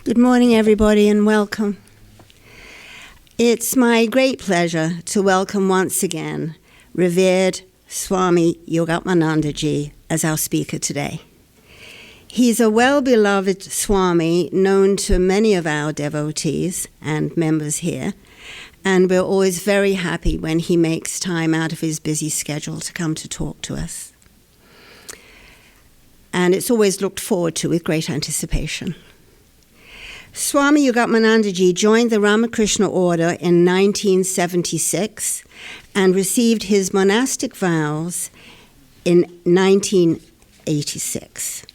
Good morning, everybody, and welcome. It's my great pleasure to welcome once again revered Swami Yogatmananda ji as our speaker today. He's a well-beloved Swami known to many of our devotees and members here, and we're always very happy when he makes time out of his busy schedule to come to talk to us. And it's always looked forward to with great anticipation. Swami Yogatmananda ji joined the Ramakrishna Order in 1976 and received his monastic vows in 1986.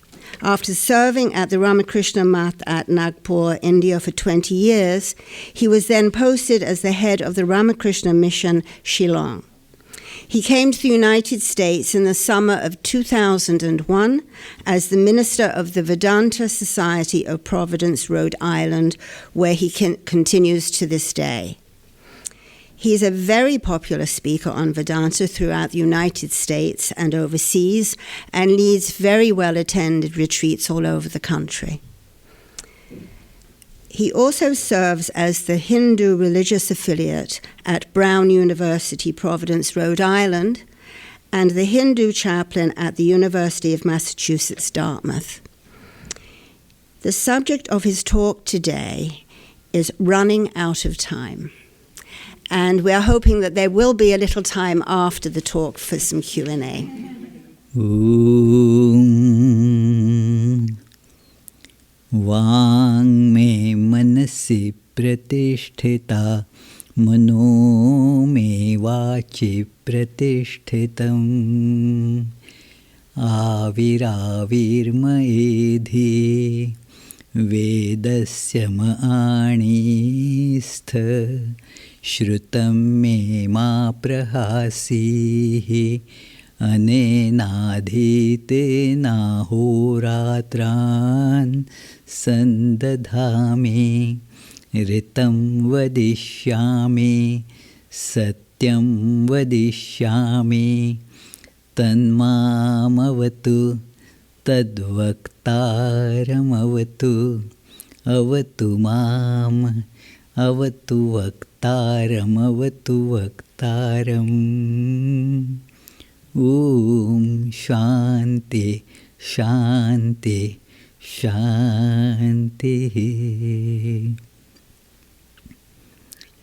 After serving at the Ramakrishna Math at Nagpur, India for 20 years, he was then posted as the head of the Ramakrishna Mission, Shillong. He came to the United States in the summer of 2001 as the minister of the Vedanta Society of Providence, Rhode Island, where he continues to this day. He is a very popular speaker on Vedanta throughout the United States and overseas, and leads very well-attended retreats all over the country. He also serves as the Hindu religious affiliate at Brown University, Providence, Rhode Island, and the Hindu chaplain at the University of Massachusetts, Dartmouth. The subject of his talk today is running out of time. And we are hoping that there will be a little time after the talk for some Q&A. Vang me manasi pratisthita mano me vachi pratishthitam aviravir maedhi vedasya maanistha shrutam me ma prahasihi anenadhite nahoratran sandadhami ritam vadishyami satyam vadishyami tanmamavatu tadvaktaramavatu avatu mam avatu vaktaramavatu vaktaram. Om Shanti Shanti Shanti.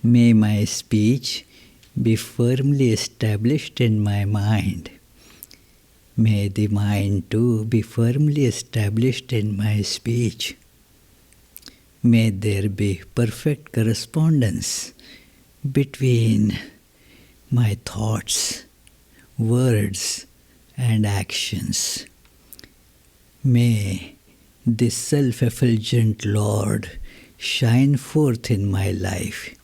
May my speech be firmly established in my mind. May the mind too be firmly established in my speech. May there be perfect correspondence between my thoughts, words, and actions. May this self-effulgent Lord shine forth in my life.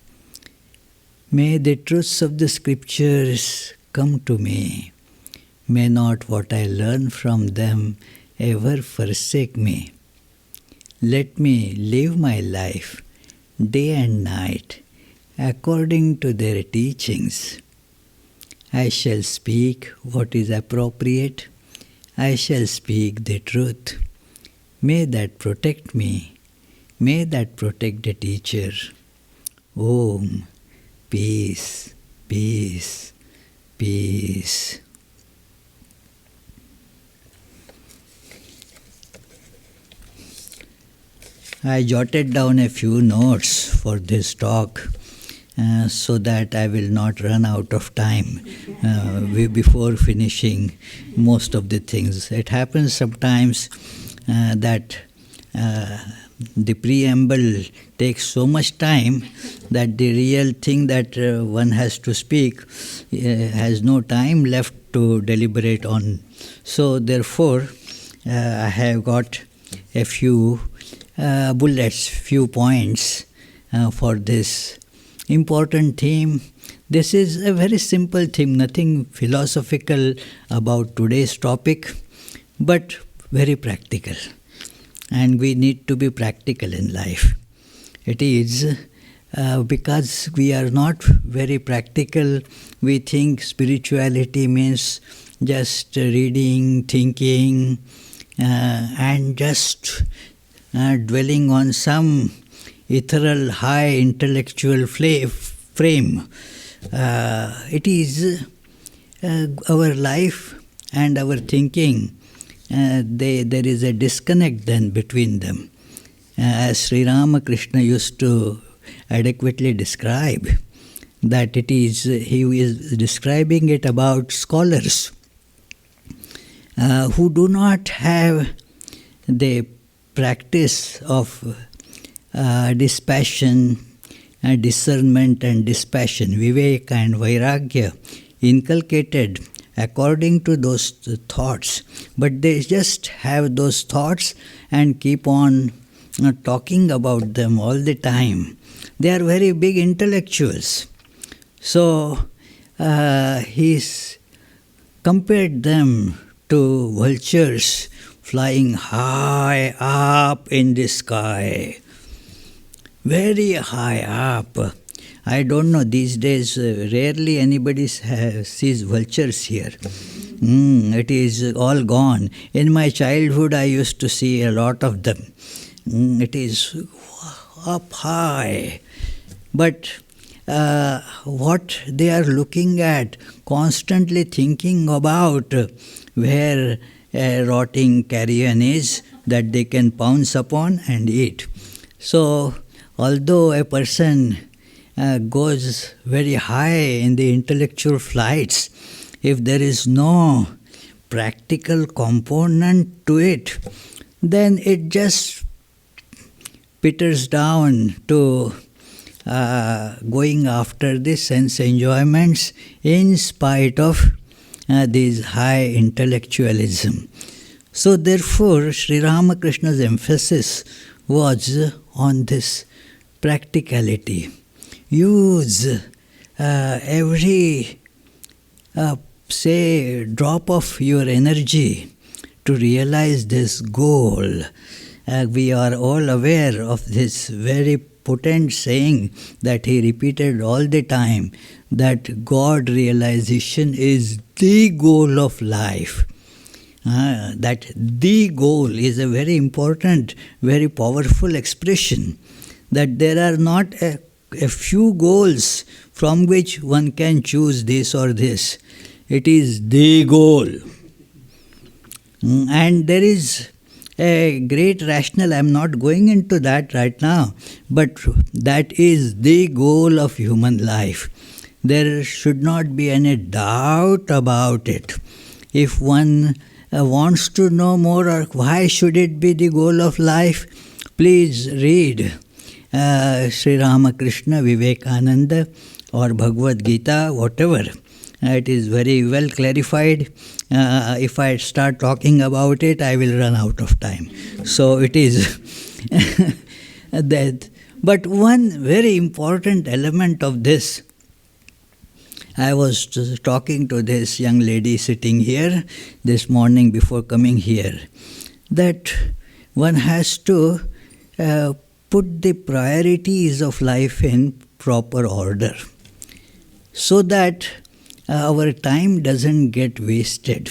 May the truths of the scriptures come to me. May not what I learn from them ever forsake me. Let me live my life day and night according to their teachings. I shall speak what is appropriate. I shall speak the truth. May that protect me. May that protect the teacher. Om. Peace, peace, peace. I jotted down a few notes for this talk so that I will not run out of time before finishing most of the things. It happens sometimes that the preamble takes so much time that the real thing that one has to speak has no time left to deliberate on. So therefore, I have got a few bullets, few points for this important theme. This is a very simple theme, nothing philosophical about today's topic, but very practical. And we need to be practical in life. It is because we are not very practical, we think spirituality means just reading, thinking, and just dwelling on some ethereal high intellectual frame. It is our life and our thinking, there is a disconnect then between them. As Sri Ramakrishna used to adequately describe, that he is describing it about scholars who do not have the practice of dispassion, discernment and dispassion, viveka and vairagya, inculcated according to those thoughts, but they just have those thoughts and keep on talking about them all the time. They are very big intellectuals. So he's compared them to vultures flying high up in the sky, very high up. I don't know, these days rarely anybody sees vultures here. It is all gone. In my childhood I used to see a lot of them. It is up high. But what they are looking at, constantly thinking about where a rotting carrion is that they can pounce upon and eat. So although a person goes very high in the intellectual flights, if there is no practical component to it, then it just peters down to going after the sense enjoyments in spite of this high intellectualism. So therefore, Sri Ramakrishna's emphasis was on this practicality. Use every, drop of your energy to realize this goal. We are all aware of this very potent saying that he repeated all the time, that God realization is the goal of life. That the goal is a very important, very powerful expression. That there are not a few goals from which one can choose this or this. It is the goal. And there is a great rationale. I am not going into that right now, but that is the goal of human life. There should not be any doubt about it. If one wants to know more, or why should it be the goal of life, please read Sri Ramakrishna, Vivekananda or Bhagavad Gita, whatever. It is very well clarified. If I start talking about it, I will run out of time. So it is that. But one very important element of this, I was talking to this young lady sitting here this morning before coming here, that one has to put the priorities of life in proper order so that our time doesn't get wasted.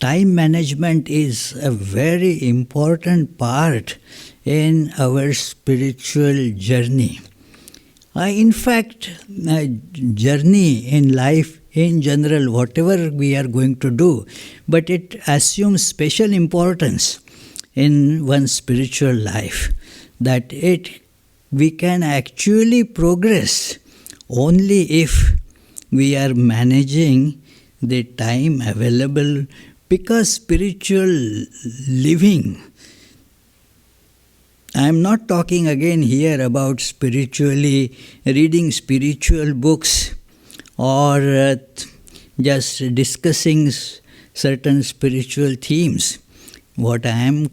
Time management is a very important part in our spiritual journey. In fact, journey in life in general, whatever we are going to do, but it assumes special importance in one's spiritual life, that we can actually progress only if we are managing the time available, because spiritual living, I am not talking again here about spiritually reading spiritual books or just discussing certain spiritual themes. What I am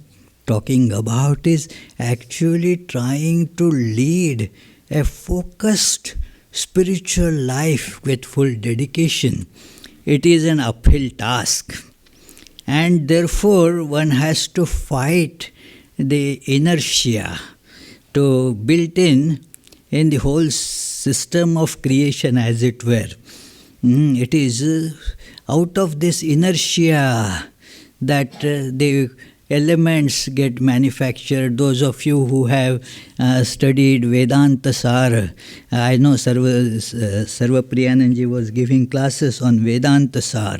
talking about is actually trying to lead a focused spiritual life with full dedication. It is an uphill task, and therefore one has to fight the inertia to built in the whole system of creation, as it were. It is out of this inertia that the elements get manufactured. Those of you who have studied Vedanta Sar, I know Sarvapriyananda was giving classes on Vedanta Sar.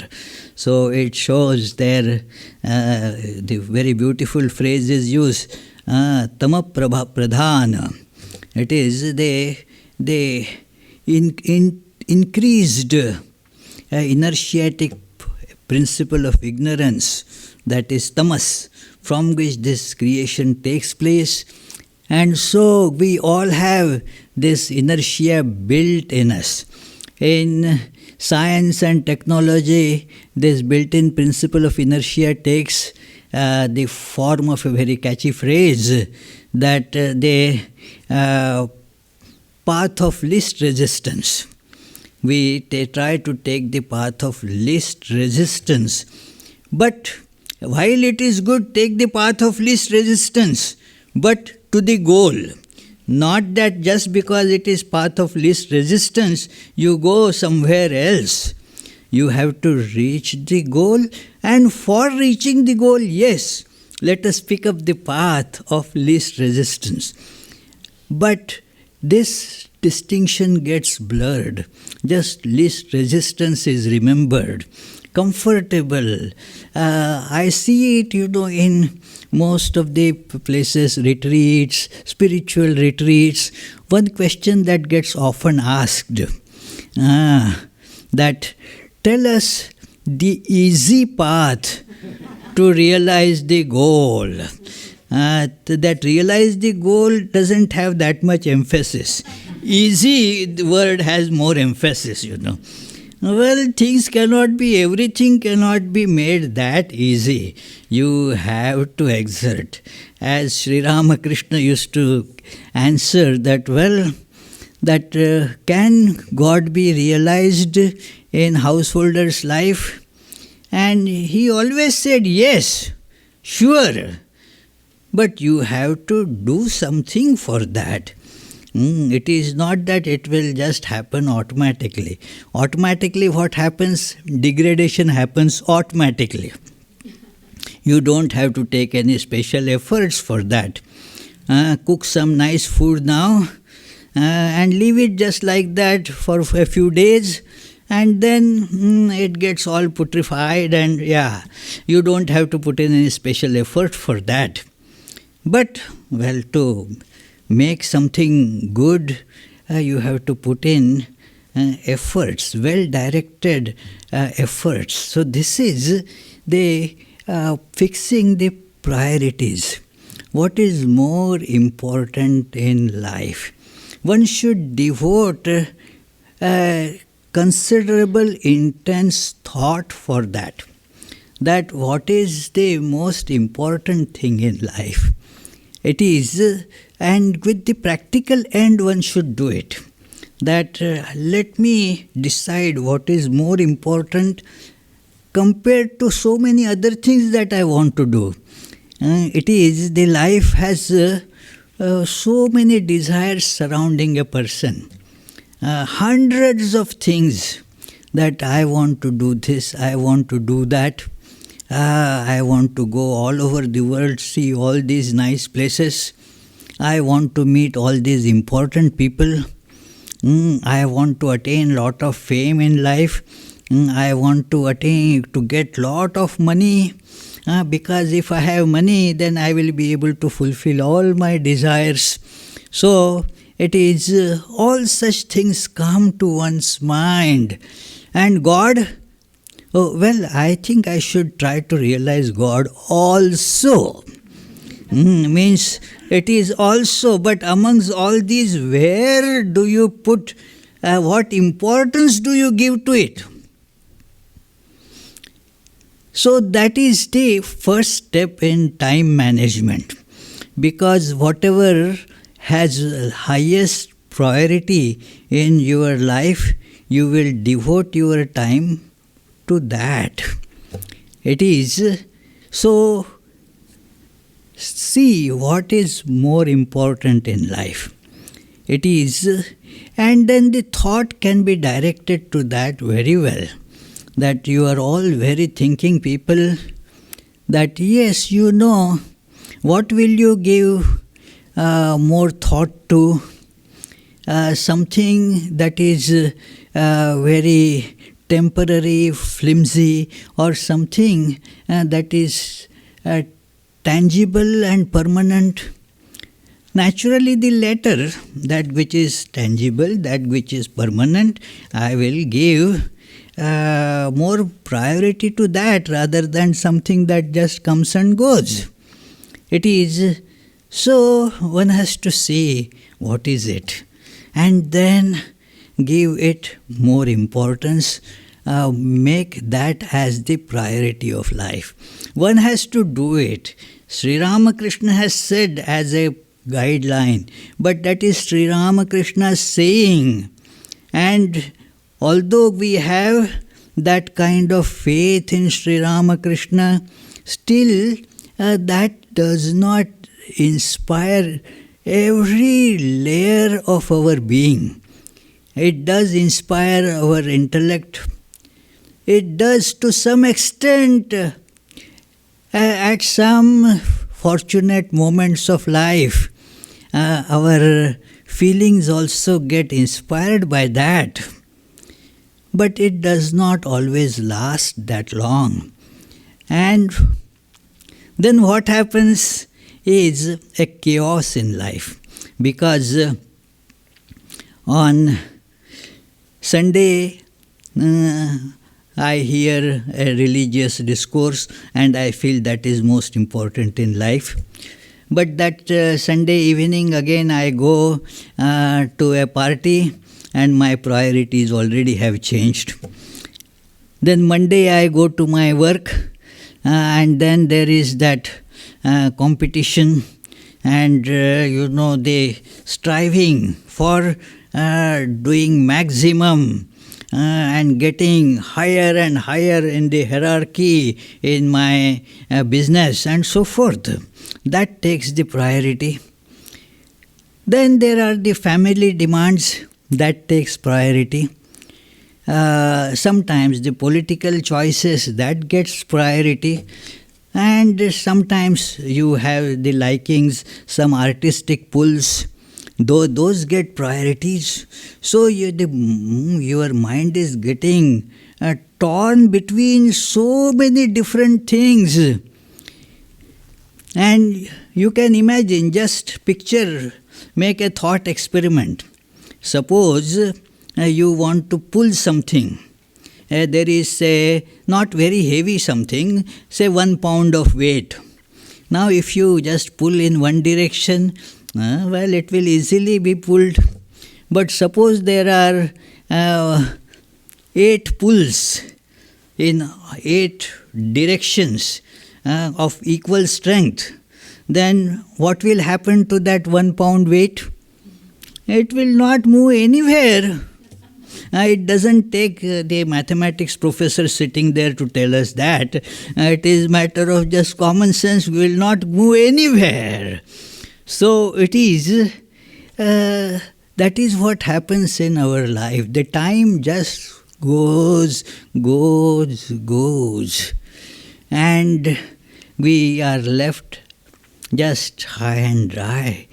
So it shows there the very beautiful phrase is used, Tama Pradhana. It is they increased inertiatic principle of ignorance, that is tamas, from which this creation takes place. And so we all have this inertia built in us. In science and technology, this built-in principle of inertia takes the form of a very catchy phrase that the path of least resistance. We try to take the path of least resistance. But while it is good, take the path of least resistance, but to the goal. Not that just because it is path of least resistance, you go somewhere else. You have to reach the goal, and for reaching the goal, yes, let us pick up the path of least resistance. But this distinction gets blurred. Just least resistance is remembered. Comfortable. I see it, in most of the places, retreats, spiritual retreats. One question that gets often asked, that tell us the easy path to realize the goal. That realize the goal doesn't have that much emphasis. Easy, the word has more emphasis, Well, everything cannot be made that easy. You have to exert. As Sri Ramakrishna used to answer that, can God be realized in householder's life? And he always said, yes, sure. But you have to do something for that. It is not that it will just happen automatically. Automatically what happens? Degradation happens automatically. You don't have to take any special efforts for that. Cook some nice food now and leave it just like that for a few days, and then it gets all putrefied, and you don't have to put in any special effort for that. But, to make something good, you have to put in efforts, well-directed efforts. So this is the fixing the priorities. What is more important in life? One should devote considerable intense thought for that. That what is the most important thing in life? It is, and with the practical end one should do it. That let me decide what is more important compared to so many other things that I want to do. It is, the life has so many desires surrounding a person. Hundreds of things that I want to do this, I want to do that. I want to go all over the world, see all these nice places. I want to meet all these important people. I want to attain lot of fame in life. I want to get lot of money. Because if I have money, then I will be able to fulfill all my desires. So it is all such things come to one's mind. And God, I think I should try to realize God also. Means it is also, but amongst all these, where do you put, what importance do you give to it? So that is the first step in time management. Because whatever has highest priority in your life, you will devote your time to that. It is, so see what is more important in life. It is, and then the thought can be directed to that very well. That you are all very thinking people, that yes, you know, what will you give more thought to? Something that is very temporary, flimsy, or something that is tangible and permanent? Naturally, the latter, that which is tangible, that which is permanent, I will give more priority to that rather than something that just comes and goes. It is so one has to see what is it and then give it more importance, make that as the priority of life. One has to do it. Sri Ramakrishna has said as a guideline, but that is Sri Ramakrishna's saying. And although we have that kind of faith in Sri Ramakrishna, still that does not inspire every layer of our being. It does inspire our intellect. It does to some extent at some fortunate moments of life. Our feelings also get inspired by that. But it does not always last that long. And then what happens is a chaos in life, because on Sunday I hear a religious discourse and I feel that is most important in life. But that Sunday evening again I go to a party and my priorities already have changed. Then Monday I go to my work and then there is that competition and they striving for doing maximum and getting higher and higher in the hierarchy in my business and so forth. That takes the priority. Then there are the family demands, that takes priority. Sometimes the political choices, that gets priority. And sometimes you have the likings, some artistic pulls, though those get priorities. So your mind is getting torn between so many different things. And you can imagine, just picture, make a thought experiment. Suppose you want to pull something. There is a not very heavy something, say 1 pound of weight. Now if you just pull in one direction, well, it will easily be pulled. But suppose there are 8 pulls in 8 directions of equal strength, then what will happen to that 1 pound weight? It will not move anywhere. It doesn't take the mathematics professor sitting there to tell us that. It is a matter of just common sense. We will not move anywhere. So it is, that is what happens in our life. The time just goes. And we are left just high and dry.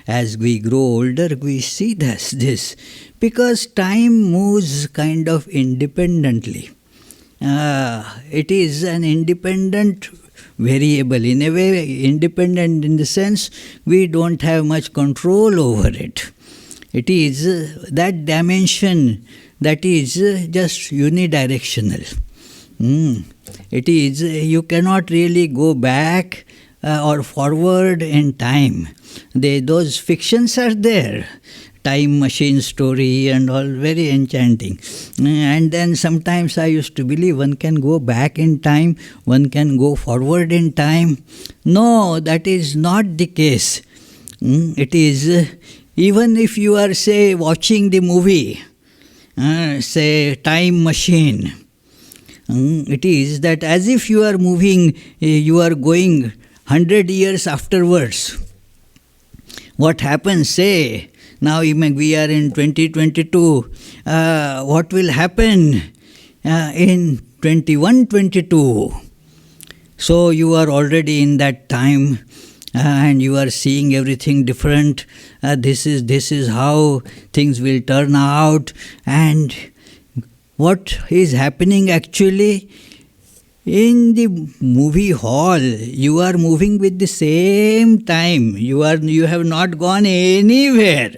As we grow older, we see this. Because time moves kind of independently. It is an independent variable. In a way, independent in the sense we don't have much control over it. It is that dimension that is just unidirectional. It is, you cannot really go back or forward in time. Those fictions are there. Time machine story and all, very enchanting. And then sometimes I used to believe one can go back in time, one can go forward in time. No, that is not the case. It is, even if you are, say, watching the movie, say, Time Machine, it is that as if you are moving, you are going 100 years afterwards. What happens, say, now we are in 2022, what will happen in 2122? So you are already in that time and you are seeing everything different. This is how things will turn out. And what is happening actually? In the movie hall, you are moving with the same time. You have not gone anywhere.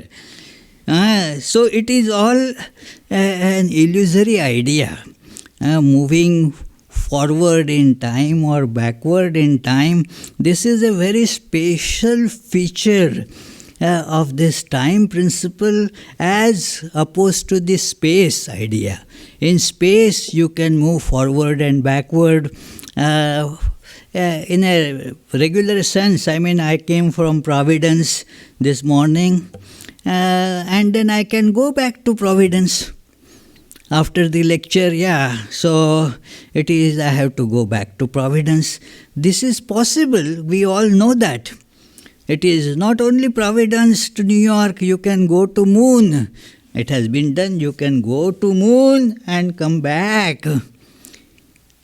So it is all an illusory idea. Moving forward in time or backward in time, this is a very special feature of this time principle as opposed to the space idea. In space, you can move forward and backward in a regular sense. I mean, I came from Providence this morning, and then I can go back to Providence after the lecture. So it is, I have to go back to Providence. This is possible. We all know that. It is not only Providence to New York, you can go to moon. It has been done. You can go to moon and come back.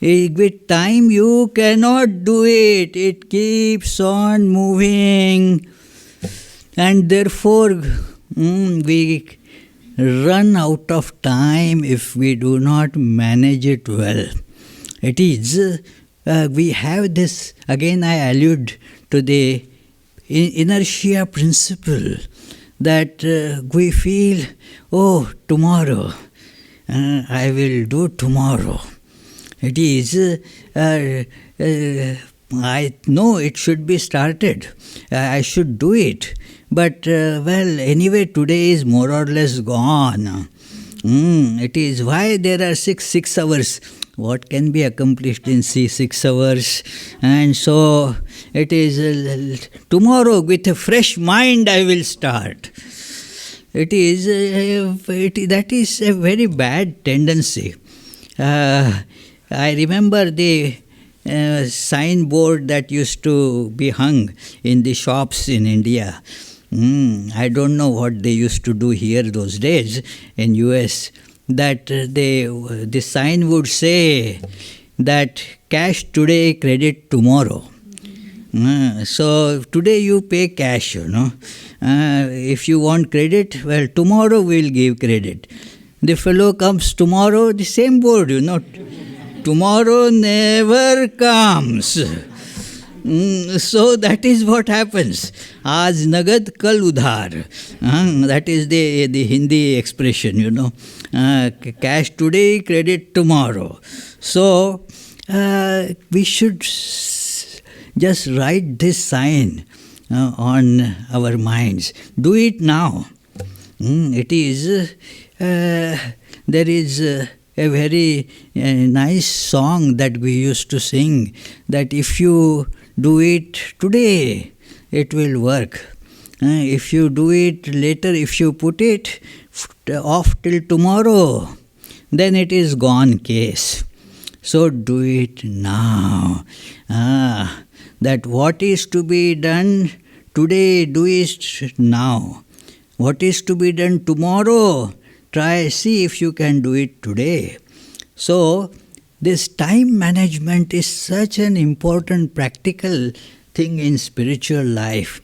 With time, you cannot do it. It keeps on moving. And therefore, we run out of time if we do not manage it well. It is, we have this, again I allude to the inertia principle, that we feel, tomorrow, I will do tomorrow. It is, I know it should be started, I should do it, but anyway today is more or less gone. It is why there are 6 hours. What can be accomplished in 6 hours? And so it is tomorrow with a fresh mind I will start. It is that is a very bad tendency. I remember the signboard that used to be hung in the shops in India. I don't know what they used to do here those days in US. That the sign would say that cash today, credit tomorrow. So today you pay cash, If you want credit, well, tomorrow we'll give credit. The fellow comes tomorrow, the same board, Tomorrow never comes. So that is what happens. Aaj nagad kal udhar. That is the Hindi expression, Cash today, credit tomorrow. So we should just write this sign on our minds. Do it now. It is, there is a very nice song that we used to sing, that if you do it today, it will work. If you do it later, if you put it off till tomorrow, then it is gone case. So do it now. That what is to be done today, do it now. What is to be done tomorrow, see if you can do it today. So this time management is such an important practical thing in spiritual life.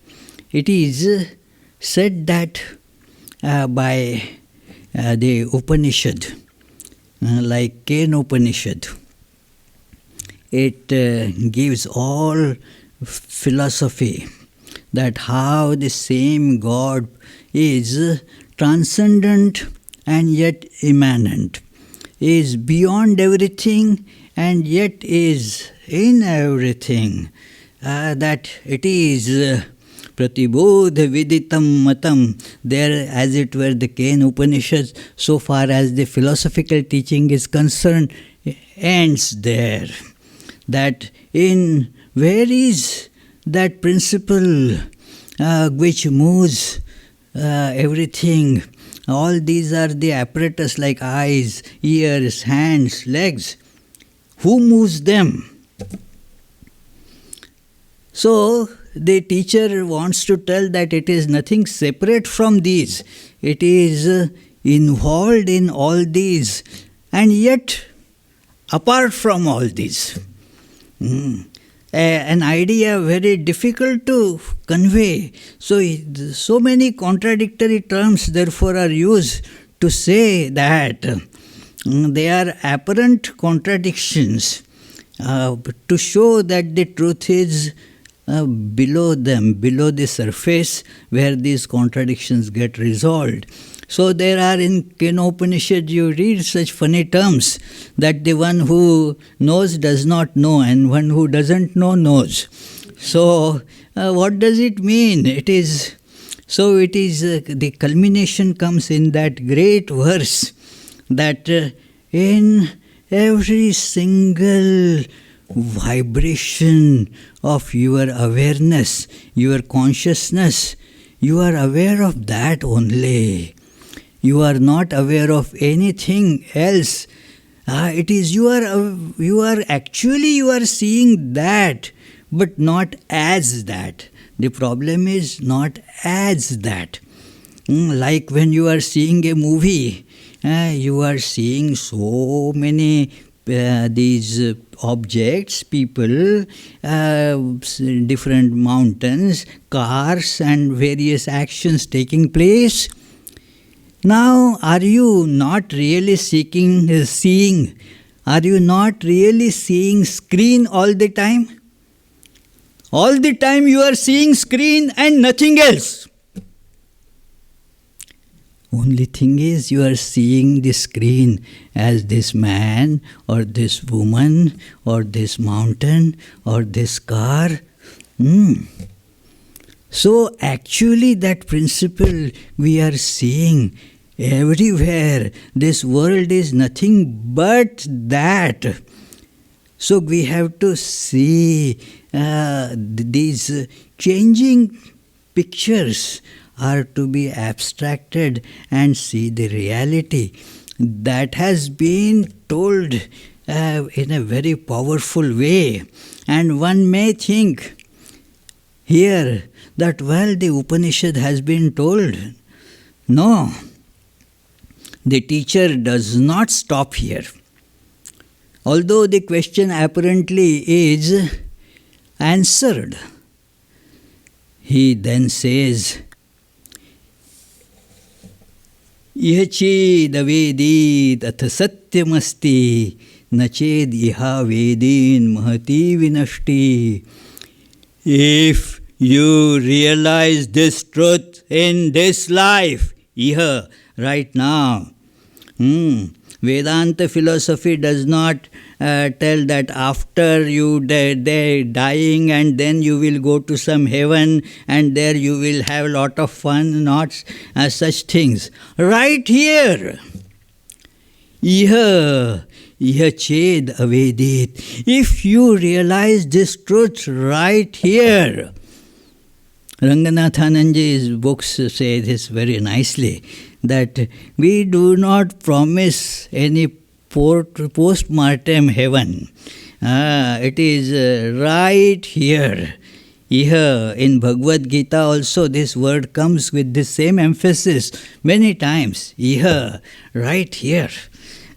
It is said that by the Upanishad, like Ken Upanishad, it gives all philosophy that how the same God is transcendent and yet immanent, is beyond everything and yet is in everything. That it is pratibodha viditam matam. There, as it were, the Ken Upanishads, so far as the philosophical teaching is concerned, ends there. That in where is that principle which moves everything? All these are the apparatus like eyes, ears, hands, legs. Who moves them? So the teacher wants to tell that it is nothing separate from these. It is involved in all these and yet apart from all these. an idea very difficult to convey. So many contradictory terms therefore are used to say that they are apparent contradictions to show that the truth is below them, below the surface where these contradictions get resolved. So there are in Kenopanishad, you read such funny terms that the one who knows does not know and one who doesn't know knows. So what does it mean? The culmination comes in that great verse that in every single vibration of your awareness, your consciousness, you are aware of that only. You are not aware of anything else. It is you are seeing that, but not as that. The problem is not as that. Like when you are seeing a movie, you are seeing so many these objects, people, different mountains, cars, and various actions taking place. Now, are you not really seeing? Are you not really seeing screen all the time? All the time you are seeing screen and nothing else. Only thing is you are seeing the screen as this man or this woman or this mountain or this car. So actually that principle we are seeing everywhere. This world is nothing but that. So we have to see these changing pictures are to be abstracted and see the reality that has been told in a very powerful way. And one may think here that, well, the Upanishad has been told. No, the teacher does not stop here. Although the question apparently is answered, he then says, Iha ched avedit atha satyamasti nached iha vedin mahati vinashti. If you realize this truth in this life, iha, right now, Vedanta philosophy does not tell that after you dying and then you will go to some heaven and there you will have a lot of fun, not such things. Right here, iha ched avedit. If you realize this truth right here, Ranganathananji's books say this very nicely, that we do not promise any post-mortem heaven. It is right here. Iha, in Bhagavad Gita also this word comes with the same emphasis many times. Iha, right here.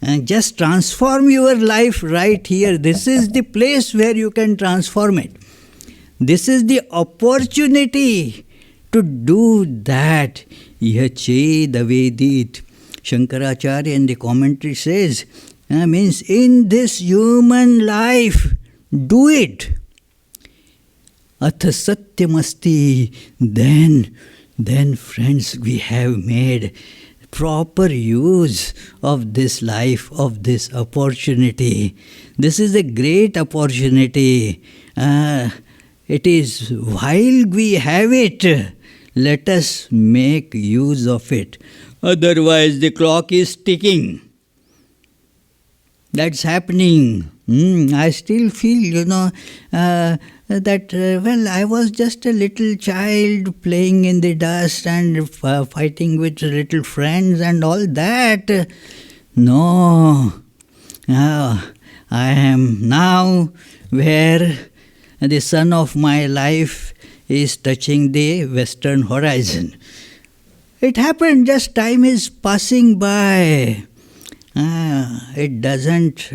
And just transform your life right here. This is the place where you can transform it. This is the opportunity to do that. Iha ched avedit. Shankaracharya in the commentary says, means in this human life, do it. Atha satyamasti. Then friends, we have made proper use of this life, of this opportunity. This is a great opportunity. It is while we have it, let us make use of it. Otherwise the clock is ticking. That's happening. I still feel, that, I was just a little child playing in the dust and fighting with little friends and all that. No. I am now where the sun of my life is touching the western horizon. It happened, just time is passing by. It doesn't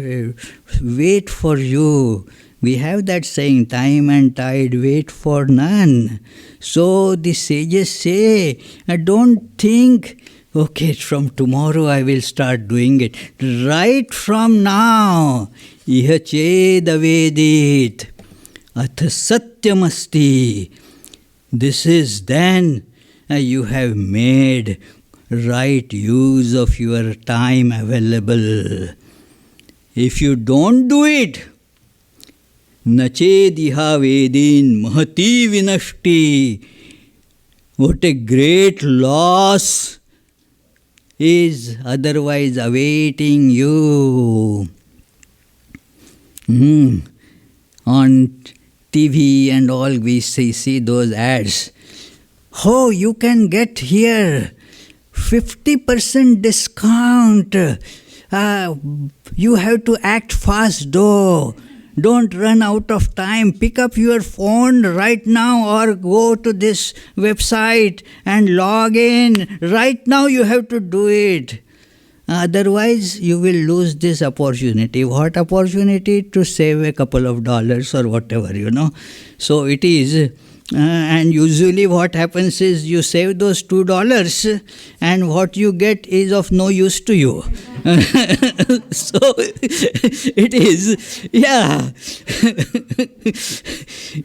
wait for you We have that saying, time and tide wait for none. So the sages say, don't think, okay, from tomorrow I will start doing it. Right from now, iha chedavedit, ath satyamasti. This is then you have made right use of your time available. If you don't do it, nachediha vedin mahati vinashti. What a great loss is otherwise awaiting you. On TV and all we see those ads. Oh, you can get here 50% discount. You have to act fast though. Don't run out of time. Pick up your phone right now or go to this website and log in. Right now you have to do it. Otherwise you will lose this opportunity. What opportunity? To save a couple of dollars or whatever, So it is. And usually what happens is you save those $2 and what you get is of no use to you. So it is, yeah.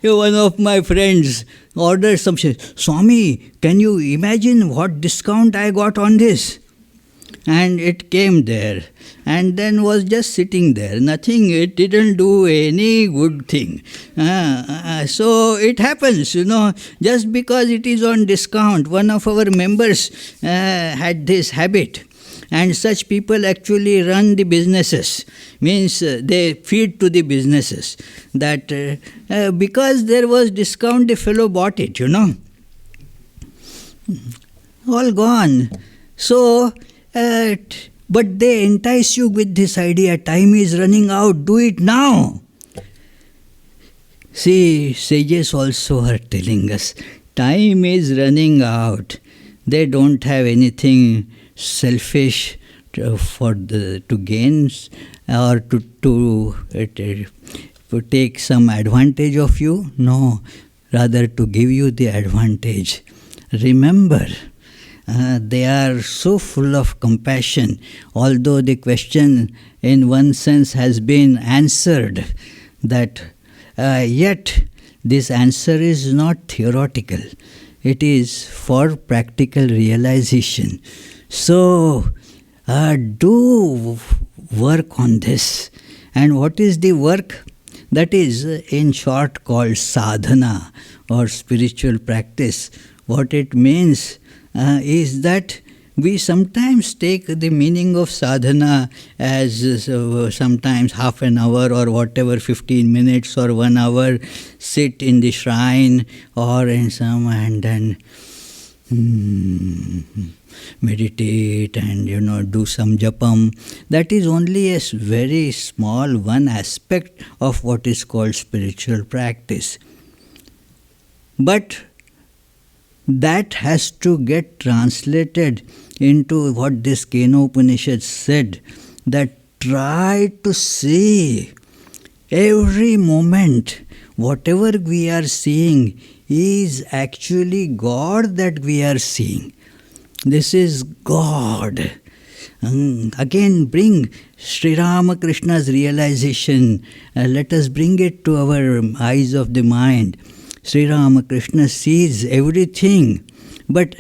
One of my friends ordered something. Swami, can you imagine what discount I got on this? And it came there and then was just sitting there. Nothing, it didn't do any good thing. So it happens, just because it is on discount. One of our members had this habit. And such people actually run the businesses. Means they feed to the businesses. That because there was discount, the fellow bought it, All gone. So, but they entice you with this idea, time is running out, do it now. See, sages also are telling us, time is running out. They don't have anything selfish to gain or to take some advantage of you. No, rather to give you the advantage. Remember, they are so full of compassion, although the question in one sense has been answered, that yet this answer is not theoretical. It is for practical realization. So do work on this. And what is the work? That is in short called sadhana or spiritual practice. What it means is that we sometimes take the meaning of sadhana as sometimes half an hour or whatever, 15 minutes or 1 hour, sit in the shrine or in some and then meditate and do some japam. That is only a very small one aspect of what is called spiritual practice. But that has to get translated into what this Kena Upanishad said, that try to see every moment, whatever we are seeing is actually God that we are seeing. This is God. Again, bring Sri Ramakrishna's realization. Let us bring it to our eyes of the mind. Sri Ramakrishna sees everything, but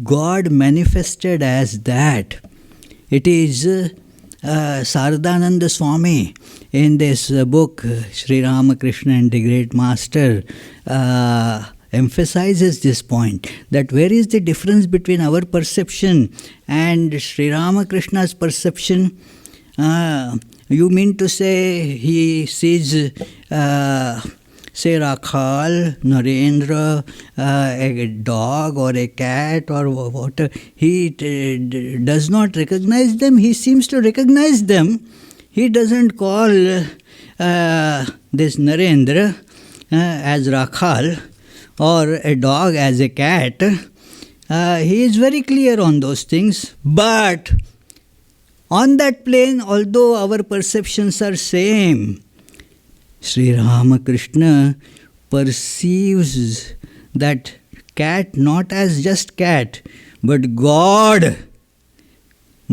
God manifested as that. It is Sardananda Swami in this book, Sri Ramakrishna and the Great Master, emphasizes this point, that where is the difference between our perception and Sri Ramakrishna's perception? You mean to say he sees say Rakhal, Narendra, a dog or a cat or whatever, he does not recognize them. He seems to recognize them. He doesn't call this Narendra as Rakhal or a dog as a cat. He is very clear on those things. But on that plane, although our perceptions are same, Sri Ramakrishna perceives that cat not as just cat, but God.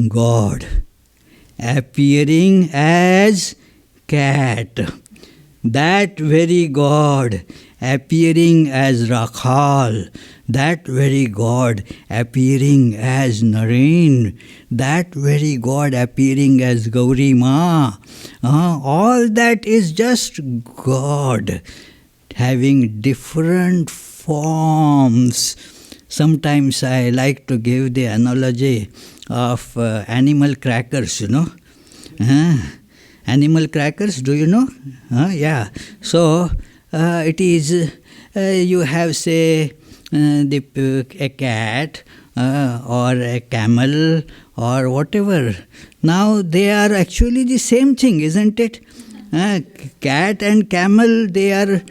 God appearing as cat. That very God appearing as Rakhal. That very God appearing as Naren. That very God appearing as Gauri Ma. All that is just God having different forms. Sometimes I like to give the analogy of animal crackers, Animal crackers, do you know? Yeah. So it is, you have say a cat or a camel or whatever. Now they are actually the same thing, isn't it? Cat and camel, they are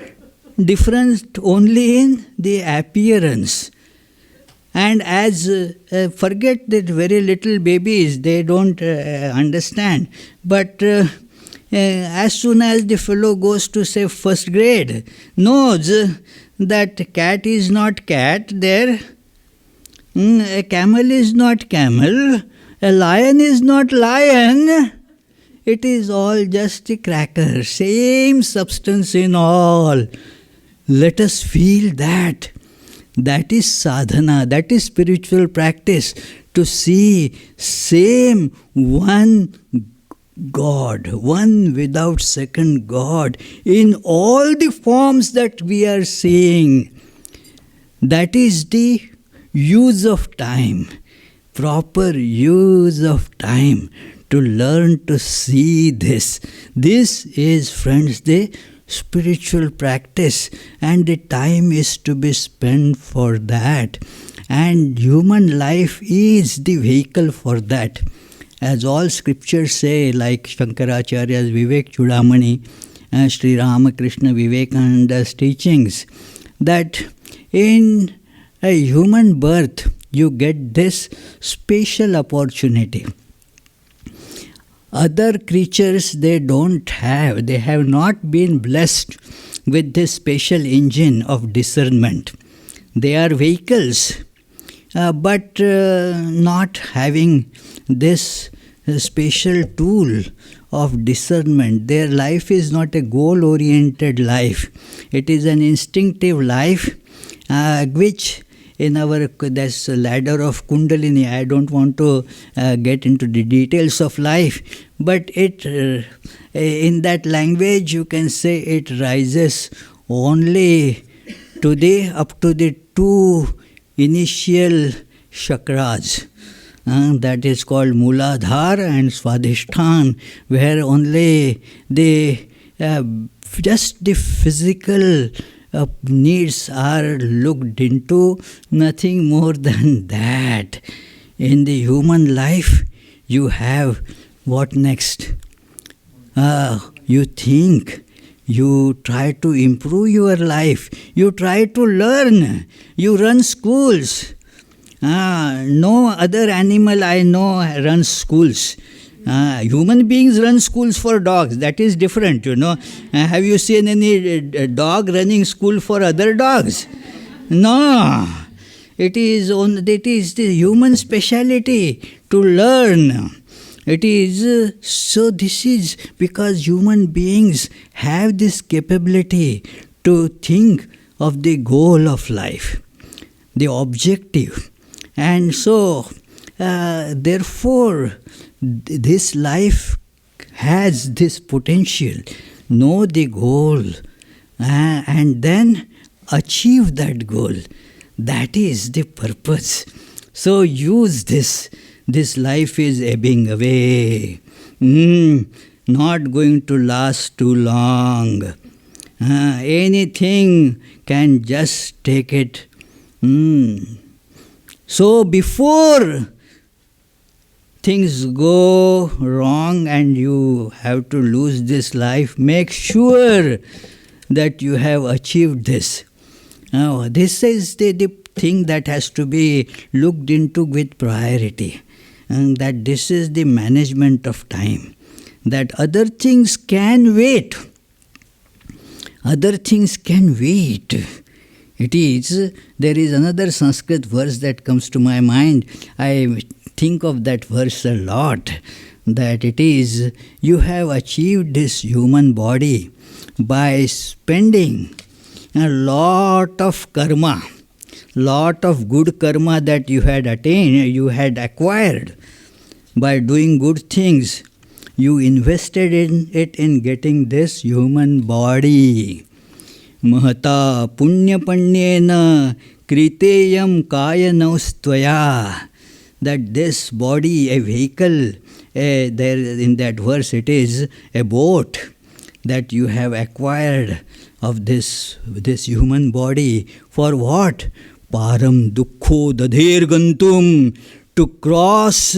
different only in the appearance. And as forget that very little babies, they don't understand. But as soon as the fellow goes to say first grade, knows that cat is not cat there, a camel is not camel, a lion is not lion. It is all just a cracker, same substance in all. Let us feel that. That is sadhana, that is spiritual practice, to see same one God, one without second God, in all the forms that we are seeing. That is the use of time, proper use of time to learn to see this. This is, friends, the spiritual practice, and the time is to be spent for that. And human life is the vehicle for that. As all scriptures say, like Shankaracharya's Vivek Chudamani, Sri Ramakrishna Vivekananda's teachings, that in a human birth you get this special opportunity. Other creatures, they don't have. They have not been blessed with this special engine of discernment. They are vehicles, but not having this special tool of discernment. Their life is not a goal-oriented life. It is an instinctive life, which in our, there's a ladder of Kundalini. I don't want to get into the details of life, but it, in that language, you can say it rises only to the, up to the two initial chakras. That is called Mooladhara and Swadhisthana, where only the, just the physical needs are looked into, nothing more than that. In the human life, you have what next? You think, you try to improve your life, you try to learn, you run schools. No other animal I know runs schools. Human beings run schools for dogs. That is different, Have you seen any dog running school for other dogs? No. It is the human speciality to learn. It is, so this is because human beings have this capability to think of the goal of life, the objective. And so, therefore, this life has this potential. Know the goal and then achieve that goal. That is the purpose. So use this. This life is ebbing away. Not going to last too long. Anything can just take it. So before things go wrong and you have to lose this life, make sure that you have achieved this. Now, this is the thing that has to be looked into with priority. And that this is the management of time. That other things can wait. Other things can wait. There is another Sanskrit verse that comes to my mind. I think of that verse a lot. That it is, you have achieved this human body by spending a lot of karma, lot of good karma that you had attained, you had acquired by doing good things. You invested in it in getting this human body. Mahata punya panyena kriteyam kaya naustvaya. That this body, a vehicle, there in that verse it is a boat that you have acquired of this human body. For what? Param dukkho dadher gantum, to cross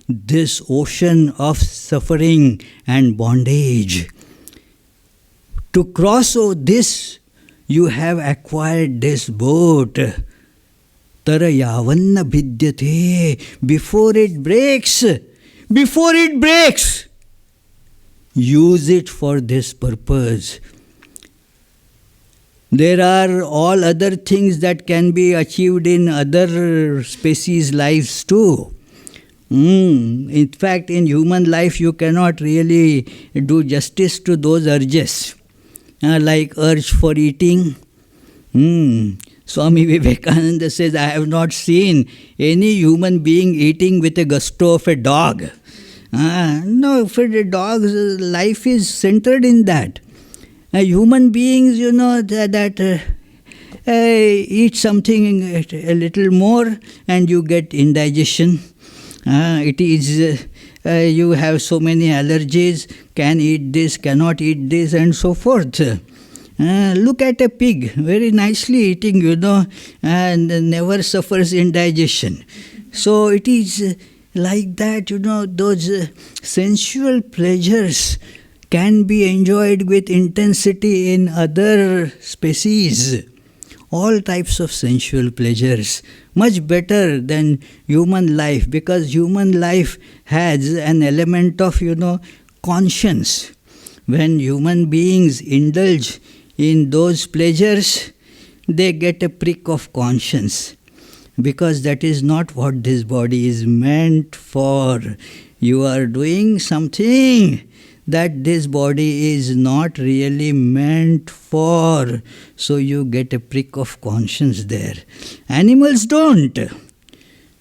this ocean of suffering and bondage. To cross this, you have acquired this boat. Tara yavanna bhidyate, before it breaks, use it for this purpose. There are all other things that can be achieved in other species' lives too. In fact, in human life, you cannot really do justice to those urges, like urge for eating. Swami Vivekananda says, I have not seen any human being eating with a gusto of a dog. No, for the dog's life is centered in that. Human beings, that eat something a little more and you get indigestion. It is, you have so many allergies, can eat this, cannot eat this, and so forth. Look at a pig, very nicely eating, and never suffers indigestion. So it is like that, those sensual pleasures can be enjoyed with intensity in other species. All types of sensual pleasures, much better than human life, because human life has an element of, conscience. When human beings indulge in those pleasures, they get a prick of conscience, because that is not what this body is meant for. You are doing something that this body is not really meant for. So you get a prick of conscience there. Animals don't.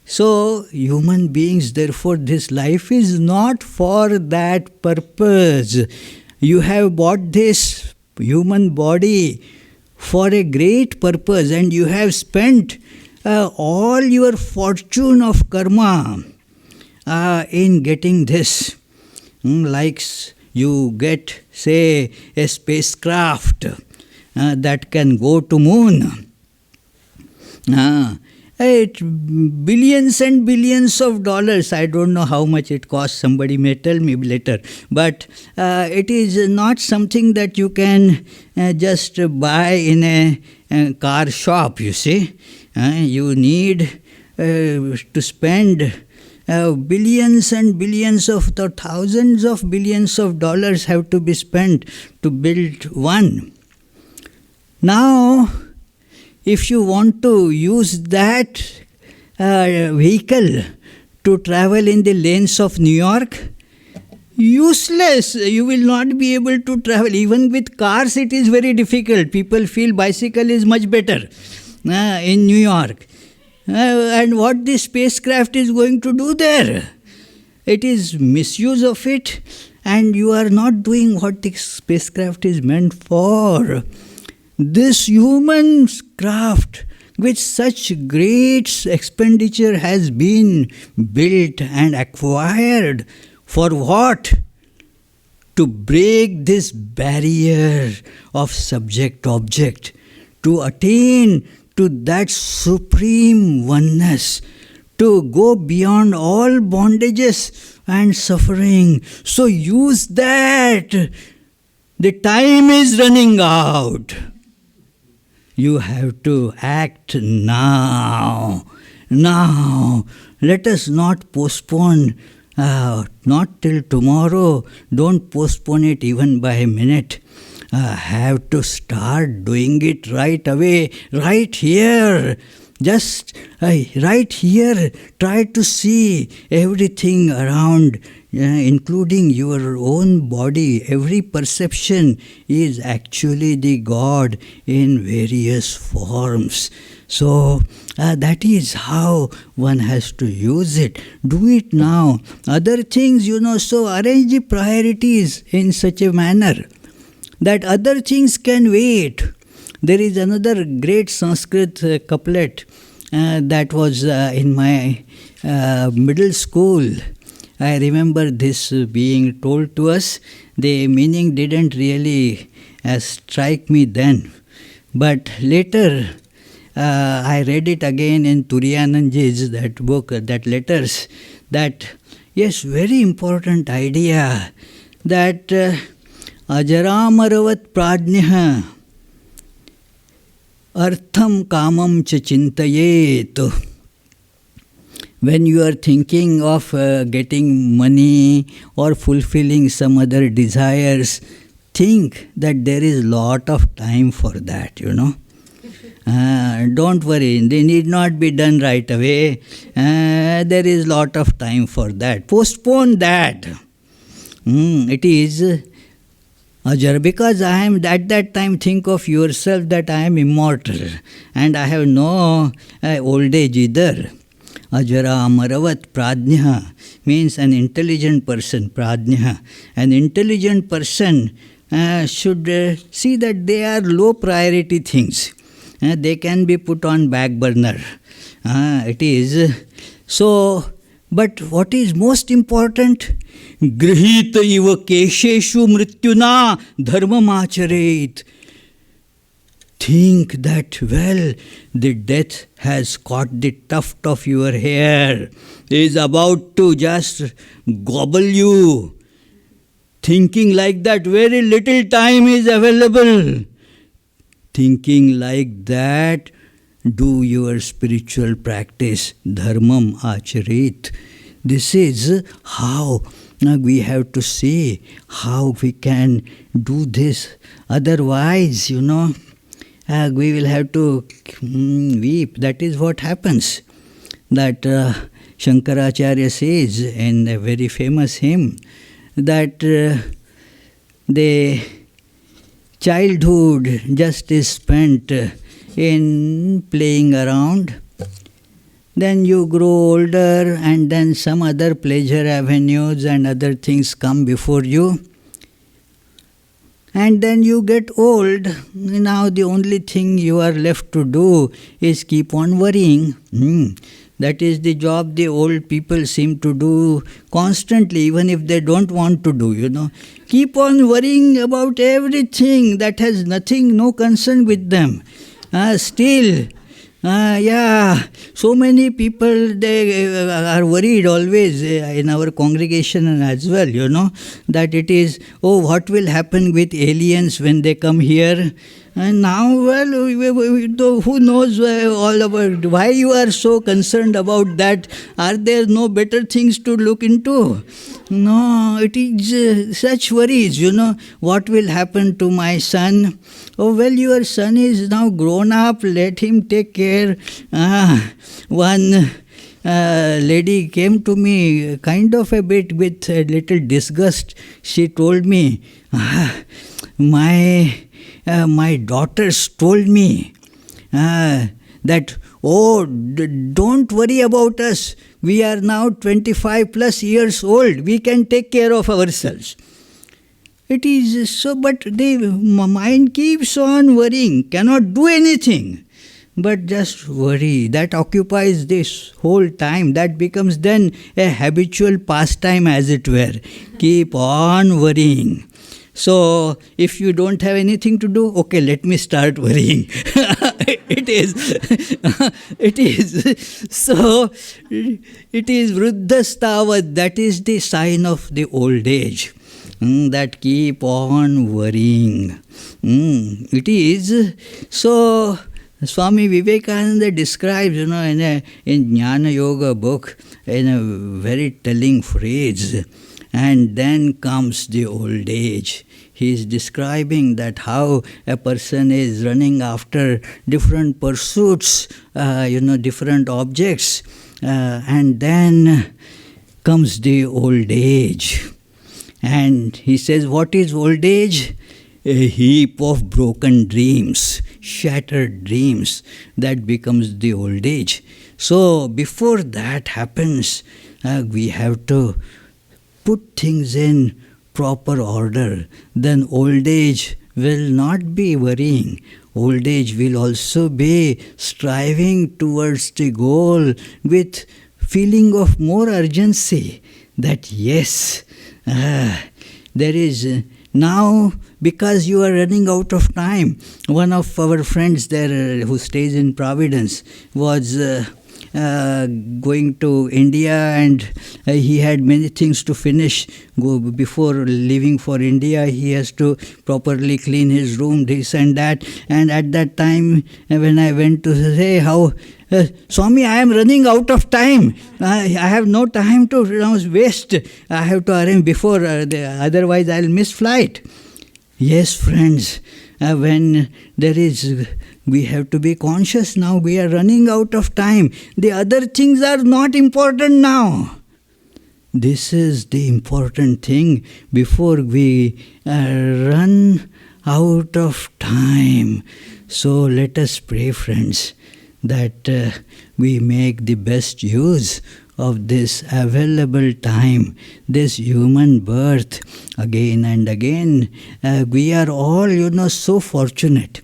So human beings, therefore, this life is not for that purpose. You have bought this human body for a great purpose, and you have spent all your fortune of karma in getting this. Like you get, say, a spacecraft that can go to moon. Billions and billions of dollars. I don't know how much it costs. Somebody may tell me later. But it is not something that you can just buy in a car shop, you see. You need to spend billions and billions of thousands of billions of dollars have to be spent to build one. Now, if you want to use that vehicle to travel in the lanes of New York, useless. You will not be able to travel. Even with cars, it is very difficult. People feel bicycle is much better in New York. And what this spacecraft is going to do there? It is misuse of it, and you are not doing what the spacecraft is meant for. This human craft, with such great expenditure, has been built and acquired. For what? To break this barrier of subject-object, to attain to that supreme oneness, to go beyond all bondages and suffering. So use that. The time is running out. You have to act now. Now. Let us not postpone, not till tomorrow. Don't postpone it even by a minute. have to start doing it right away, right here. Just right here, try to see everything around, including your own body. Every perception is actually the God in various forms. So that is how one has to use it. Do it now. Other things, so arrange the priorities in such a manner that other things can wait. There is another great Sanskrit couplet that was in my middle school. I remember this being told to us. The meaning didn't really strike me then. But later, I read it again in Turiyananji's, that book, that letters, that, yes, very important idea, that ajaramaravat prajnah artham kamam cha chintayet. When you are thinking of getting money or fulfilling some other desires, think that there is lot of time for that, Don't worry, they need not be done right away. There is lot of time for that. Postpone that. It is ajar, because I am at that time, think of yourself that I am immortal and I have no old age either. Ajara amaravat prajnah means an intelligent person, prajnah. An intelligent person should see that they are low priority things. They can be put on back burner. It is so. But what is most important? Grihita iva kesheshu mrityuna dharmam acharet. Think that, well, the death has caught the tuft of your hair, is about to just gobble you. Thinking like that, very little time is available. Thinking like that, do your spiritual practice, dharmam acharet. This is how we have to see how we can do this. Otherwise, we will have to weep. That is what happens. That Shankaracharya says in a very famous hymn that the childhood just is spent in playing around. Then you grow older and then some other pleasure avenues and other things come before you. And then you get old. Now the only thing you are left to do is keep on worrying. That is the job the old people seem to do constantly, even if they don't want to do, Keep on worrying about everything that has no concern with them. Still, so many people, they are worried always in our congregation as well, that it is, what will happen with aliens when they come here? And now, well, who knows all about why you are so concerned about that? Are there no better things to look into? No, it is such worries, what will happen to my son? Oh, well, your son is now grown up, let him take care. One lady came to me kind of a bit with a little disgust. She told me, my daughters told me that, don't worry about us. We are now 25 plus years old. We can take care of ourselves. It is so, but the mind keeps on worrying, cannot do anything, but just worry. That occupies this whole time. That becomes then a habitual pastime, as it were. Keep on worrying. So, if you don't have anything to do, okay, let me start worrying. It is. So, it is vruddhastavad. That is the sign of the old age. That keep on worrying. It is. So, Swami Vivekananda describes, in Jnana Yoga book, in a very telling phrase, and then comes the old age. He is describing that how a person is running after different pursuits, different objects, and then comes the old age. And he says, what is old age? A heap of broken dreams, shattered dreams. That becomes the old age. So before that happens, we have to put things in proper order. Then old age will not be worrying. Old age will also be striving towards the goal with feeling of more urgency. That yes, there is now, because you are running out of time. One of our friends there who stays in Providence was going to India, and he had many things to finish. Before leaving for India, he has to properly clean his room, this and that. And at that time, when I went to say, how, Swami, I am running out of time. I have no time to waste. I have to arrange before, otherwise I will miss flight. Yes, friends, when there is, we have to be conscious now. We are running out of time. The other things are not important now. This is the important thing before we run out of time. So let us pray, friends, that we make the best use of this available time, this human birth again and again. We are all, so fortunate.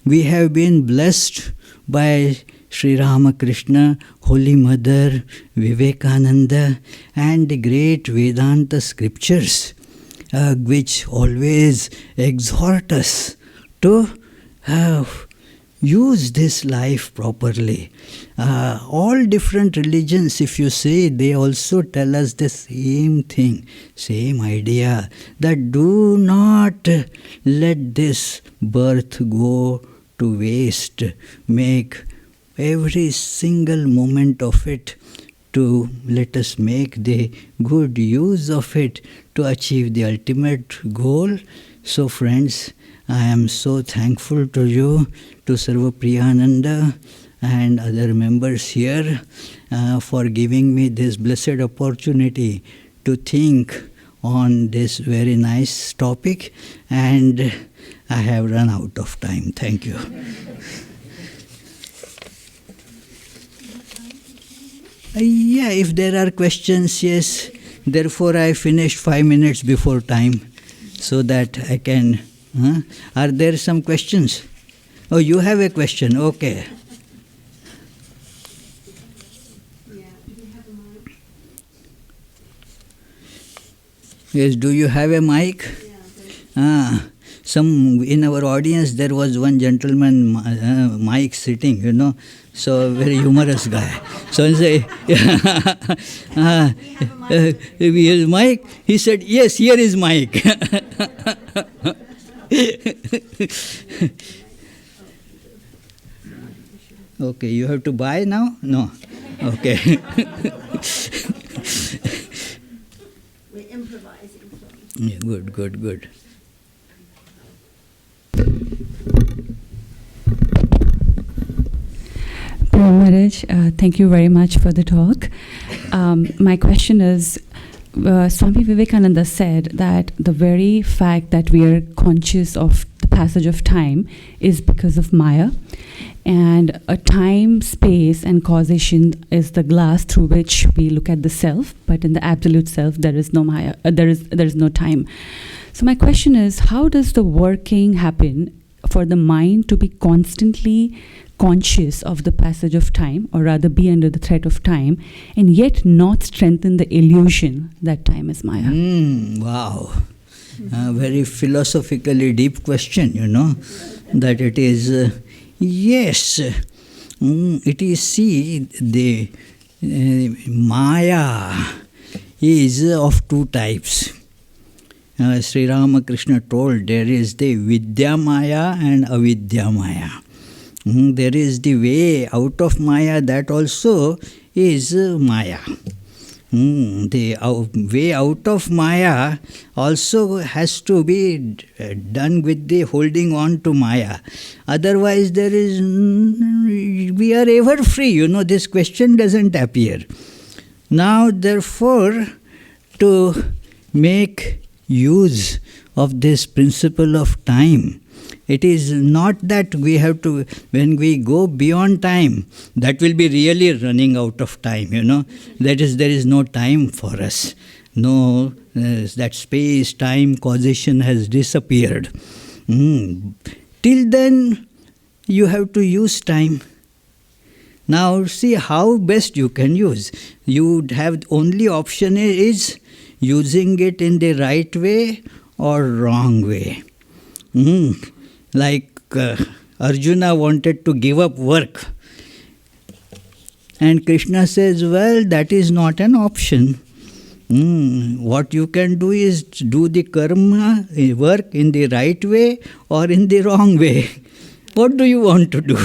We have been blessed by Sri Ramakrishna, Holy Mother, Vivekananda, and the great Vedanta scriptures, which always exhort us to use this life properly. All different religions, if you see, they also tell us the same thing, same idea, that do not let this birth go to waste. Make every single moment of it to let us make the good use of it to achieve the ultimate goal. So friends, I am so thankful to you, to Sarvapriyananda and other members here for giving me this blessed opportunity to think on this very nice topic, and I have run out of time. Thank you. Yeah, if there are questions, yes. Therefore, I finished 5 minutes before time so that I can... Are there some questions? Oh, you have a question. Okay. Yes, do you have a mic? Some in our audience there was one gentleman, mic sitting, so very humorous guy. So I say, his mic. He said, yes, here is mic. Okay, you have to buy now? No. Okay. We're improvising. Yeah, good. Maharaj, thank you very much for the talk. My question is, Swami Vivekananda said that the very fact that we are conscious of the passage of time is because of Maya, and a time, space, and causation is the glass through which we look at the self. But in the absolute self, there is no Maya. There is no time. So my question is, how does the working happen for the mind to be constantly conscious of the passage of time, or rather be under the threat of time, and yet not strengthen the illusion that time is Maya? Wow. Very philosophically deep question, that it is, yes, it is, see, the Maya is of two types. Sri Ramakrishna told there is the Vidya Maya and Avidya Maya. There is the way out of Maya, that also is Maya. The way out of Maya also has to be done with the holding on to Maya. Otherwise, we are ever free. This question doesn't appear. Now, therefore, to make use of this principle of time, it is not that we have to, when we go beyond time, that will be really running out of time, That is, there is no time for us. No, that space, time, causation has disappeared. Till then, you have to use time. Now, see how best you can use. You have only option is using it in the right way or wrong way. Like Arjuna wanted to give up work. And Krishna says, well, that is not an option. What you can do is do the karma, work in the right way or in the wrong way. What do you want to do?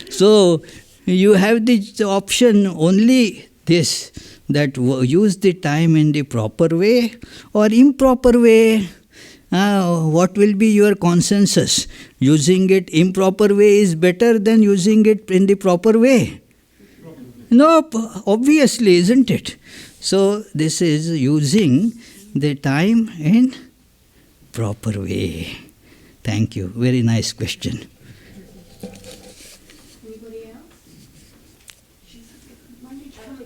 So, you have the option only this, that use the time in the proper way or improper way. What will be your consensus? Using it improper way is better than using it in the proper way? No, obviously, isn't it? So, this is using the time in proper way. Thank you. Very nice question. Anybody else?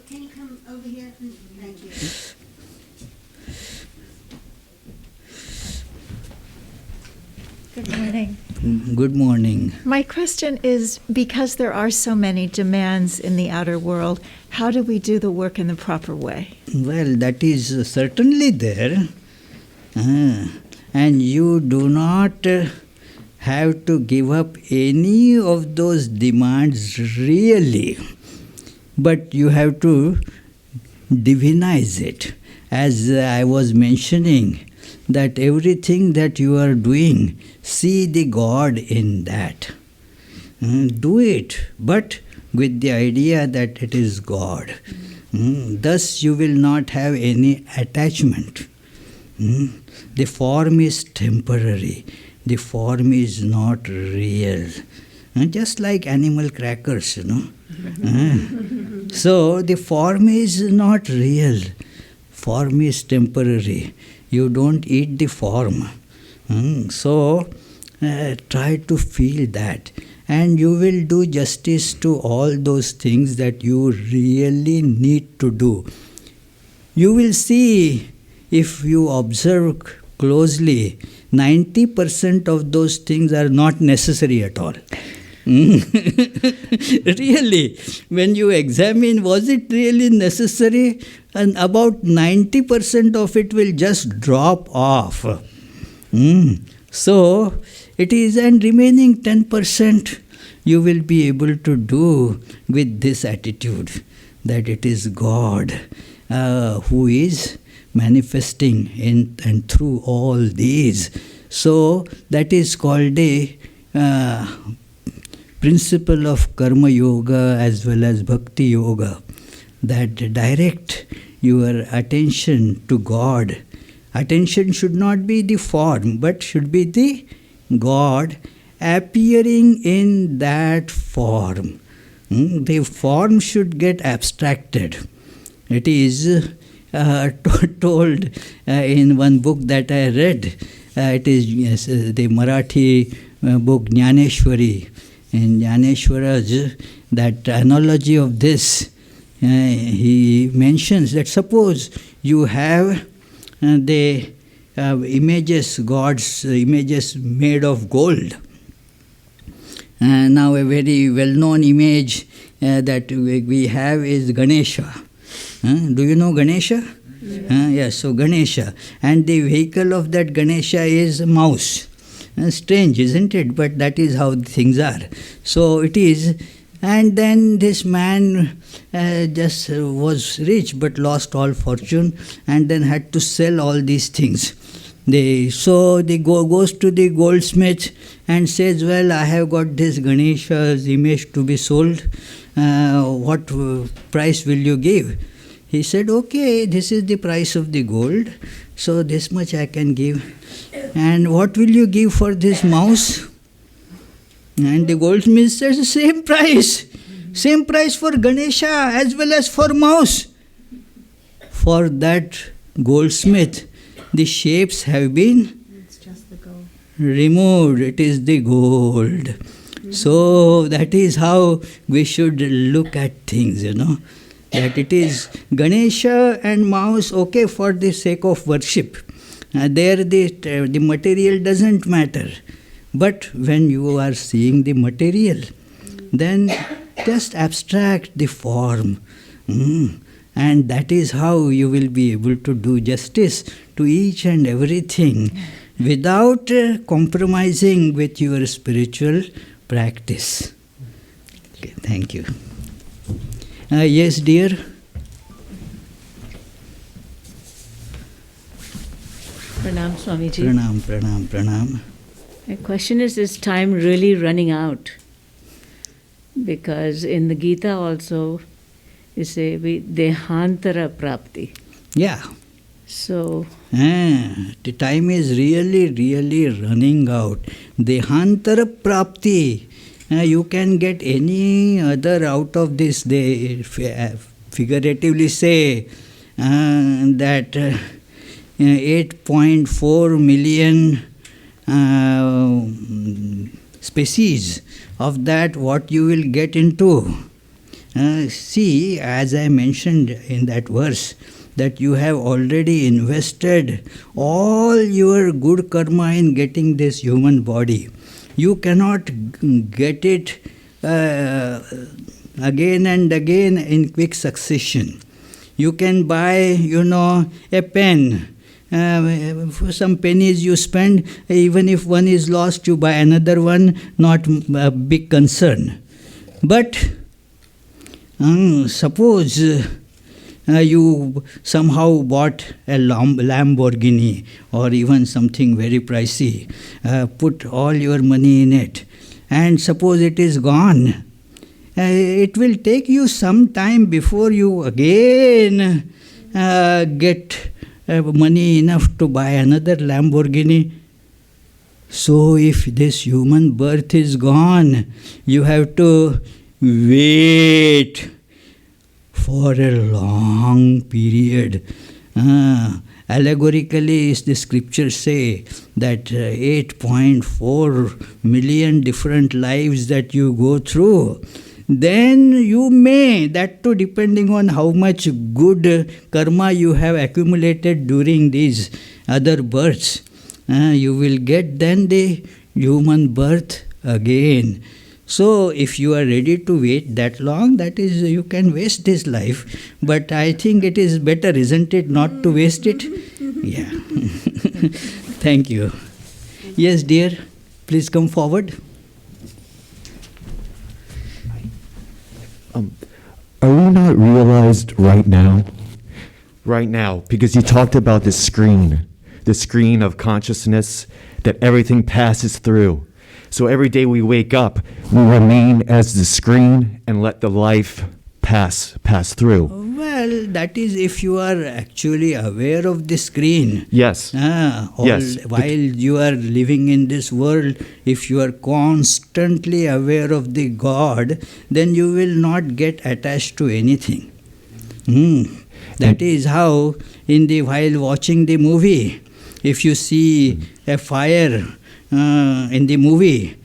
Can you come over here? Thank you. Good morning. Good morning. My question is, because there are so many demands in the outer world, how do we do the work in the proper way? Well, that is certainly there. And you do not have to give up any of those demands really. But you have to divinize it. As I was mentioning, that everything that you are doing, see the God in that. Do it, but with the idea that it is God. Thus you will not have any attachment. The form is temporary. The form is not real. Just like animal crackers, So the form is not real. Form is temporary. You don't eat the form. So try to feel that. And you will do justice to all those things that you really need to do. You will see, if you observe closely, 90% of those things are not necessary at all. Really, when you examine, was it really necessary? And about 90% of it will just drop off. So, it is, and remaining 10% you will be able to do with this attitude, that it is God who is manifesting in and through all these. So, that is called a principle of karma yoga as well as bhakti yoga, that direct your attention to God. Attention should not be the form, but should be the God appearing in that form. The form should get abstracted. It is told in one book that I read. It is the Marathi book Jnaneshwari. In Jnaneshwara's, that analogy of this, he mentions that suppose you have the images, God's images made of gold. Now a very well-known image that we have is Ganesha. Do you know Ganesha? Yes, so Ganesha. And the vehicle of that Ganesha is a mouse. Strange, isn't it? But that is how things are. So it is. And then this man just was rich but lost all fortune and then had to sell all these things. So they goes to the goldsmith and says, well, I have got this Ganesha's image to be sold. What price will you give? He said, okay, this is the price of the gold, so this much I can give. And what will you give for this mouse? And the goldsmith says, same price for Ganesha as well as for mouse. For that goldsmith, the shapes have been removed. It is the gold. So that is how we should look at things, that it is Ganesha and mouse, okay, for the sake of worship. There the material doesn't matter. But when you are seeing the material, then just abstract the form. And that is how you will be able to do justice to each and everything without compromising with your spiritual practice. Okay, thank you. Yes, dear? Pranam, Swamiji. Pranam. My question is time really running out? Because in the Gita also, you say, dehantara prapti. Yeah. So... the time is really running out. Dehantara prapti. You can get any other out of this. They figuratively say that 8.4 million species of that, what you will get into. See, as I mentioned in that verse, that you have already invested all your good karma in getting this human body. You cannot get it again and again in quick succession. You can buy, a pen. For some pennies you spend, even if one is lost, you buy another one, not a big concern. But suppose you somehow bought a Lamborghini or even something very pricey, put all your money in it, and suppose it is gone. It will take you some time before you again get money enough to buy another Lamborghini. So if this human birth is gone, you have to wait for a long period. Allegorically, the scriptures say that 8.4 million different lives that you go through, then you may, that too depending on how much good karma you have accumulated during these other births, you will get then the human birth again. So if you are ready to wait that long, that is, you can waste this life. But I think it is better, isn't it, not to waste it? Yeah. Thank you. Yes, dear, please come forward. Are we not realized right now? Right now, because you talked about the screen of consciousness that everything passes through. So every day we wake up, we remain as the screen and let the life pass through. Well, that is if you are actually aware of the screen. Yes. Yes. While you are living in this world, if you are constantly aware of the God, then you will not get attached to anything. That is how, while watching the movie, if you see a fire in the movie,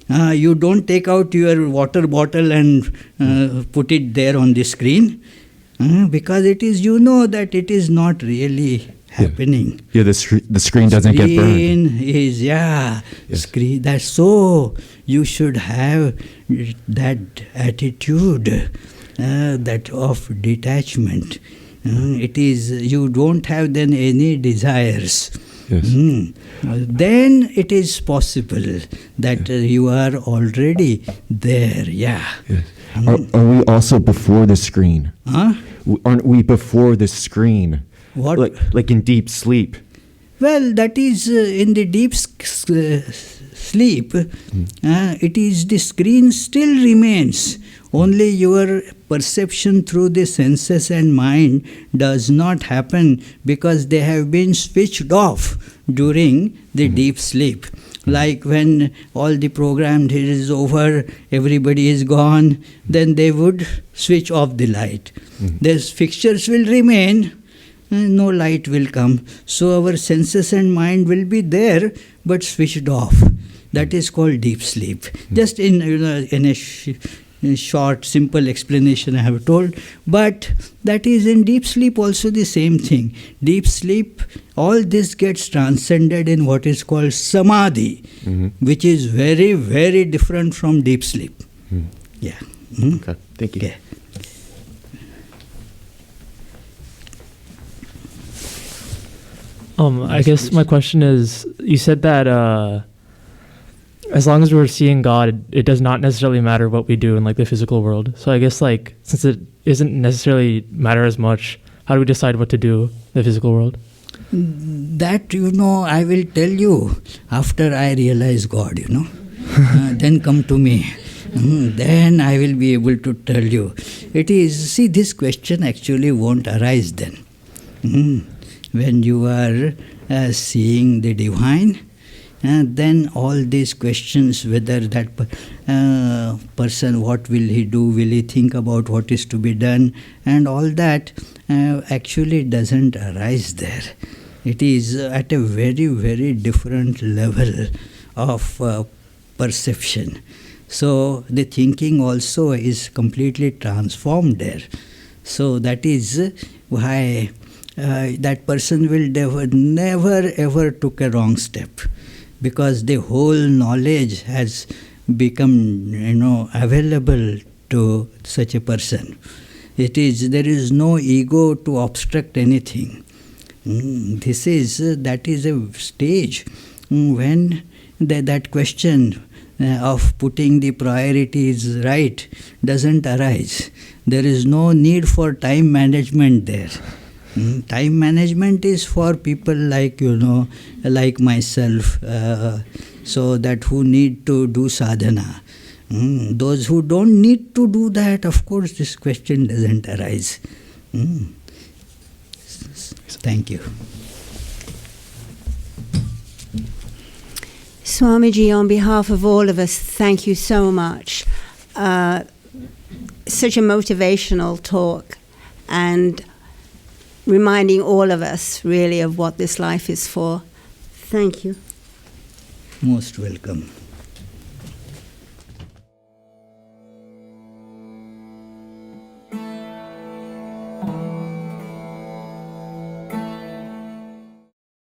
you don't take out your water bottle and put it there on the screen, because it is, that it is not really happening. Yeah, the screen doesn't get burned. Screen. That's so. You should have that attitude, that of detachment. It is, you don't have then any desires. Yes. Then it is possible that you are already there. Yeah. Yes. Are we also before the screen? Aren't we before the screen? What? Like in deep sleep? Well, that is in the deep sleep. It is, the screen still remains. Only your perception through the senses and mind does not happen because they have been switched off during the deep sleep. Like when all the program is over, everybody is gone, then they would switch off the light. These fixtures will remain, no light will come. So our senses and mind will be there, but switched off. That is called deep sleep. Just in a short, simple explanation I have told, but that is in deep sleep also the same thing. Deep sleep, all this gets transcended in what is called samadhi, which is very, very different from deep sleep. Yeah. Okay, thank you. Okay. I guess my question is, you said that as long as we're seeing God, it does not necessarily matter what we do in like the physical world. So I guess like since it isn't necessarily matter as much, how do we decide what to do in the physical world? That, I will tell you after I realize God, then come to me. Then I will be able to tell you. It is, see, this question actually won't arise then. When you are seeing the divine, then all these questions, whether that person, what will he do, will he think about what is to be done, and all that actually doesn't arise there. It is at a very, very different level of perception. So the thinking also is completely transformed there. So that is why that person will never ever took a wrong step, because the whole knowledge has become available to such a person. There is no ego to obstruct anything. That is a stage when that question of putting the priorities right doesn't arise. There is no need for time management there. Time management is for people like, like myself, so that who need to do sadhana. Those who don't need to do that, of course, this question doesn't arise. Thank you. Swamiji, on behalf of all of us, thank you so much. Such a motivational talk, and reminding all of us really of what this life is for. Thank you. Most welcome.